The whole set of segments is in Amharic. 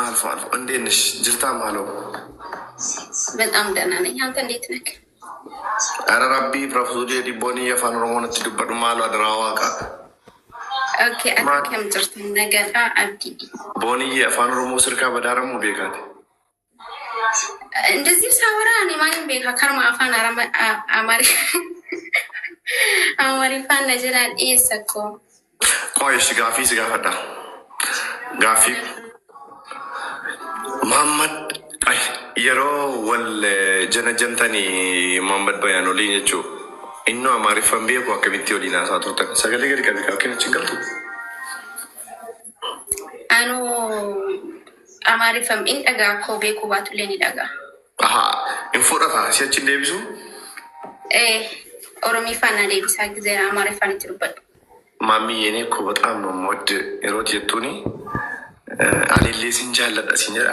አልፎ አልፎ። እንዴት ነሽ? ጅርታም አለው። በጣም ደህና ነኝ። አንተ እንዴት ነህ? አረ ረቢ ፕሮፌሰር ዲቦኒ የፋን ኦሮሞን ትድበዱ ማሉ አድራዋቃ ኦኬ አከም ጅርት ነገራ አብዲ ቦኒ የፋን ኦሮሞ ስልካ በዳረሙ ቤካት እንደዚህ ሳወራ እኔ ማንም ቤካ ከርማ አፋን አማሪፋን ነጀራን ኢሰኮ ቆይሽ ጋፊ ስጋፈዳ ጋፊ መሐመድ አይ የሮ ወል ጀነጀንተኒ መሐመድ በያኖ ሊኘቹ ኢኖ አማሪፋን ቤኮ አከሚቲ ወዲና ሳቶተ ሰገሌ ገሪ ከዚ ካከነ ችግርቱ አኑ አማሪፋን ኢንደጋ ኮ ቤኮ ባቱ ለኒ ዳጋ አሃ ኢንፎራታ ሲያች እንደብዙ ኦሮሚፋና ዴቢሳ ጊዜ አማሪፋን ይትሩበት ማሚ የኔ እኮ በጣም ነው ሞድ ሮት የቱኒ አሌሌ ሲንጃለዳ ሲንጀራ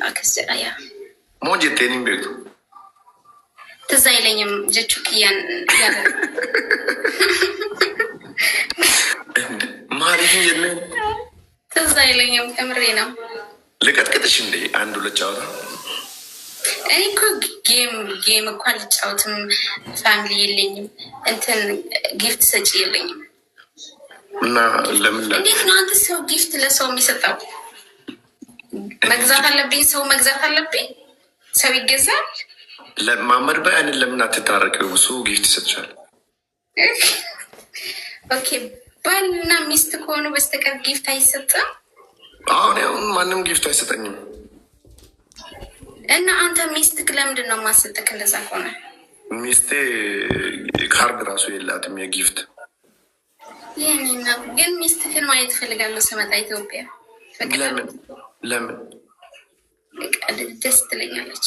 አከሰዳ ያ ሞጅ የቴኒም ቤቱ ትዝ አይለኝም ጀቹክያን ያለ ማሪፍ የለ ትዝ አይለኝም ከምሬ ነው። ልቀጥቅጥሽ እንዴ አንዱ ለጫወታ እኔ እኮ ጌም እኮ አልጫወትም። ፋሚሊ የለኝም። እንትን ጊፍት ሰጪ የለኝም። እና ለምን እንዴት ነው አንተ ሰው ጊፍት ለሰው የሚሰጠው? መግዛት አለብኝ። ሰው መግዛት አለብኝ። ሰው ይገዛል። ለማመድ በያን ለምን አትታረቀው? እሱ ጊፍት ይሰጥሻል። ኦኬ ባልና ሚስት ከሆኑ በስተቀር ጊፍት አይሰጥም። አሁን ማንም ጊፍት አይሰጠኝም። እና አንተ ሚስትክ ለምንድን ነው የማሰጥክ? እንደዛ ከሆነ ሚስቴ ካርድ ራሱ የላትም የጊፍት። ይህንና ግን ሚስትክን ማየት ፈልጋለሁ ስመጣ ኢትዮጵያ። ለምን ደስ ትለኛለች።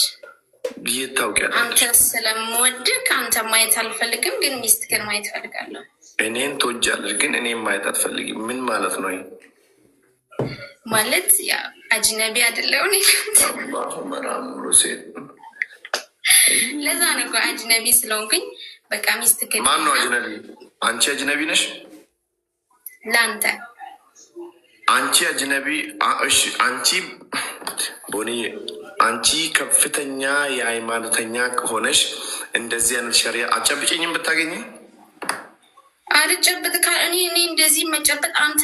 ይህ ታውቂያለሽ። አንተ ስለምወድክ አንተ ማየት አልፈልግም፣ ግን ሚስትክን ማየት ፈልጋለሁ። እኔን ትወጃለሽ፣ ግን እኔም ማየት አትፈልጊም። ምን ማለት ነው? ማለት ያ አጅነቢ አይደለሁም። ለዛ ነው እኮ አጅነቢ ስለሆንኩኝ በቃ ሚስትክን። ማን ነው አጅነቢ? አንቺ አጅነቢ ነሽ ለአንተ። አንቺ አጅነቢ። እሺ አንቺ ቦኒ፣ አንቺ ከፍተኛ የሃይማኖተኛ ከሆነሽ እንደዚህ አይነት ሸሪያ አጨብጭኝም ብታገኝ አልጨበጥ እኔ እንደዚህ መጨበጥ አንተ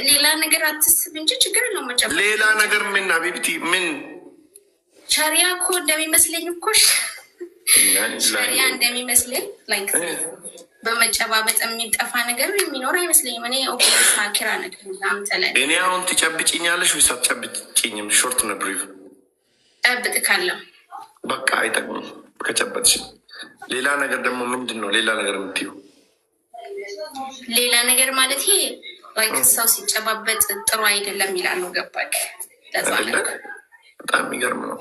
ሌላ ነገር አትስብ እንጂ ችግር ነው መጨበጥ። ሌላ ነገር ምን አቢብቲ ምን ሻሪያ እኮ እንደሚመስለኝ እኮ ሻሪያ እንደሚመስለኝ ላይክ በመጨባበጥ የሚጠፋ ነገር የሚኖር አይመስለኝም። እኔ ሳኪራ ነገር አንተ ላይ እኔ አሁን ትጨብጭኛለሽ ወይስ አትጨብጭኝም? ሾርት ነው ብሪቭ ጨብጥ ካለው በቃ አይጠቅምም ከጨበጥሽ። ሌላ ነገር ደግሞ ምንድን ነው ሌላ ነገር የምትይው? ሌላ ነገር ማለት ይሄ ላይክ ሰው ሲጨባበጥ ጥሩ አይደለም ይላሉ። ገባክ? በጣም የሚገርም ነው።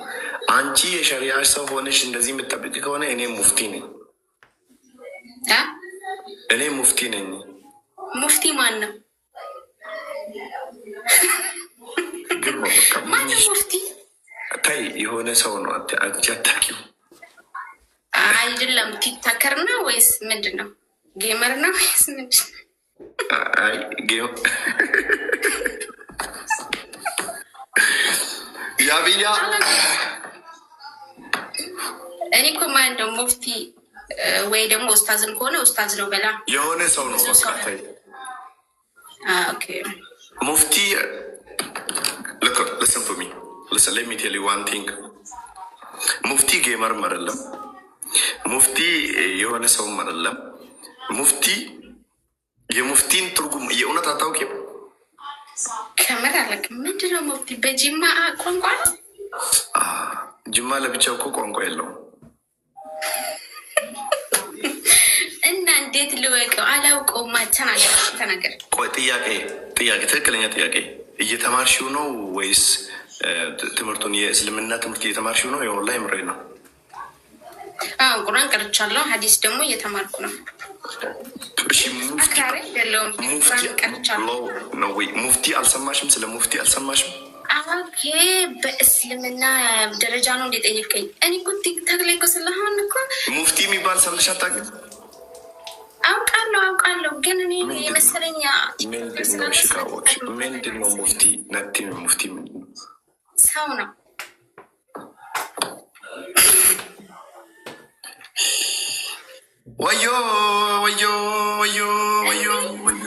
አንቺ የሸሪያ ሰው ሆነሽ እንደዚህ የምጠብቅ ከሆነ እኔ ሙፍቲ ነኝ። እኔ ሙፍቲ ነኝ። ሙፍቲ ማን ነው? ማንም ሙፍቲ ታይ የሆነ ሰው ነው። አንቺ አታውቂው አይደለም። ቲክታከር ነው ወይስ ምንድን ነው? ጌመር ነው ወይስ ምንድን ነው? አይ ጌም ያብያ እኔ እኮ ማን ነው ሙፍቲ ወይ ደግሞ ኡስታዝም ከሆነ ኡስታዝ ነው በላ የሆነ ሰው ነው። ታይ ኦኬ ሙፍቲ listen for me. Listen, let me tell you one thing. ሙፍቲ ጌመር አይደለም። ሙፍቲ የሆነ ሰው አይደለም። ሙፍቲ የሙፍቲን ትርጉም የእውነት አታውቂም? ከምር አላውቅም። ምንድን ነው ሙፍቲ? በጅማ ቋንቋ ነው። ጅማ ለብቻው እኮ ቋንቋ የለውም። እና እንዴት ልወቀው? አላውቀውም። ተናገር። ቆይ ጥያቄ ትክክለኛ ጥያቄ። እየተማርሽው ነው ወይስ ትምህርቱን የእስልምና ትምህርት እየተማርሽው ነው? የወላሂ ምሬ ነው። ቁርአን ቀርቻለሁ። ሀዲስ ደግሞ እየተማርኩ ነው። ሙፍቲ አልሰማሽም? ስለ ሙፍቲ አልሰማሽም? ኦኬ በእስልምና ደረጃ ነው እንዴ ጠይቀኝ። እኔ እኮ ቲክታክ ላይ እኮ ስለሆን እኮ ሙፍቲ የሚባል ሰምተሽ አታውቂም? አውቃለሁ አውቃለሁ ግን እኔ የመሰለኝ ምንድን ነው ሙፍቲ ነቲ ሙፍቲ ሰው ነው። ወዮ ወዮ ወዮ ወዮ ወዮ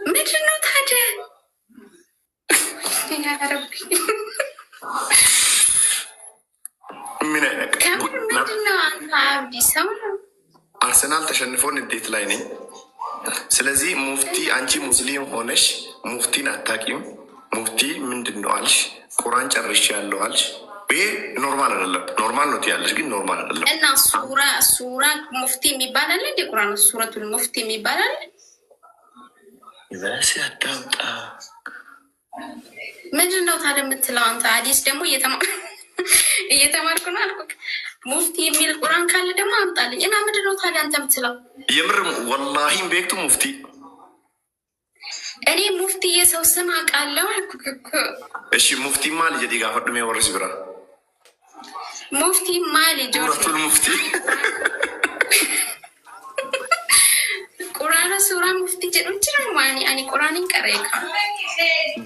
ምንድን ነው ታዲያ? ምን አይነት ምንድን ነው? አብዲ ሰው ነው። አርሰናል ተሸንፎን እንዴት ላይ ነኝ። ስለዚህ ሙፍቲ አንቺ ሙስሊም ሆነሽ ሙፍቲን አታቂም። ሙፍቲ ምንድን ነው አልሽ? ቁራን ጨርሽ ያለው አልሽ። ይሄ ኖርማል አይደለም። ኖርማል ነው ትያለሽ፣ ግን ኖርማል አይደለም። እና ሱራ ሙፍቲ የሚባል አለ እንደ ቁራን ሱረቱል ሙፍቲ የሚባል አለ። በስ ያዳምጣ ምንድን ነው ታዲያ የምትለው አንተ? ሀዲስ ደግሞ እየተማርኩ ነው አልኩህ። ሙፍቲ የሚል ቁራን ካለ ደግሞ አምጣልኝ። እና ምንድን ነው ታዲያ አንተ የምትለው? የምርም ወላሂም ቤክቱ ሙፍቲ እኔ ሙፍቲ የሰው ስም አውቃለሁ አልኩህ እኮ። እሺ ሙፍቲ ማል ጀዲጋ ፈርድሜ ወርስ ብራ ሙፍቲ ማል ጆርቱል ሙፍቲ ቁራን ሱራ ሙፍቲ ጀዱች ነው ማኒ አኒ ቁራንን ቀረይካ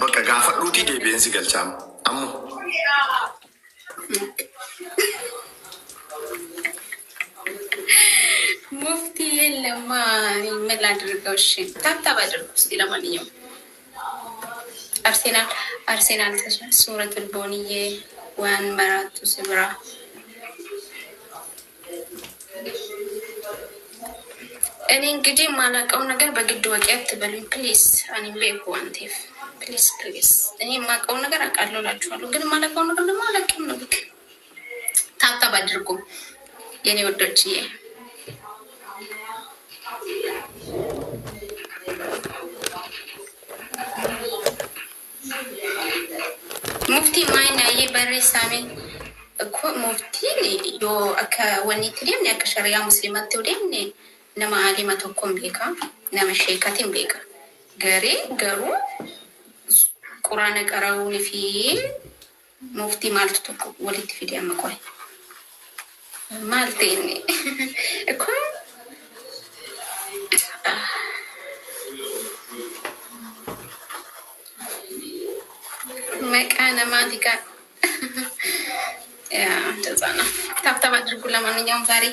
በቃ ጋፈዱቲ ዴቢንስ ገልቻም አሙ ሙፍቲ የለማ ምን ላድርገው? እሺ ታብታብ አድርጉ እስኪ። ለማንኛውም አርሴናል ሱረቱል ቦንዬ ዋን መራቱ ስብራ እኔ እንግዲህ የማላውቀውን ነገር በግድ ወቂ አትበሉኝ ፕሊስ። እኔም ቤኩ አንቴፍ ፕሊስ። እኔ የማውቀውን ነገር አውቃለሁ እላችኋለሁ፣ ግን የማላውቀውን ነገር ደግሞ አላውቅም ነው። ልክ ታብታብ አድርጉ የኔ ወዶችዬ። ሙፍቲ ማይና በሬ ሳሜ እኮ ሙፍቲ ዮ ከወኒት ደም ያከሸሪያ ሙስሊማት ደም ነማ አሊማ ተኮም ቤካ ነማ ሸይካቲን ቤካ ገሩ ቁራን ቀራውን ፊ ሙፍቲ ማለት ተኮ ወሊት ፊዲያ መቆይ ማልቴኒ እኮ መቃነ ማዲጋ እንደዛ ነው። ታብታብ አድርጉ። ለማንኛውም ዛሬ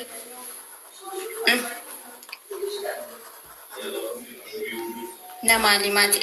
ነማሊማት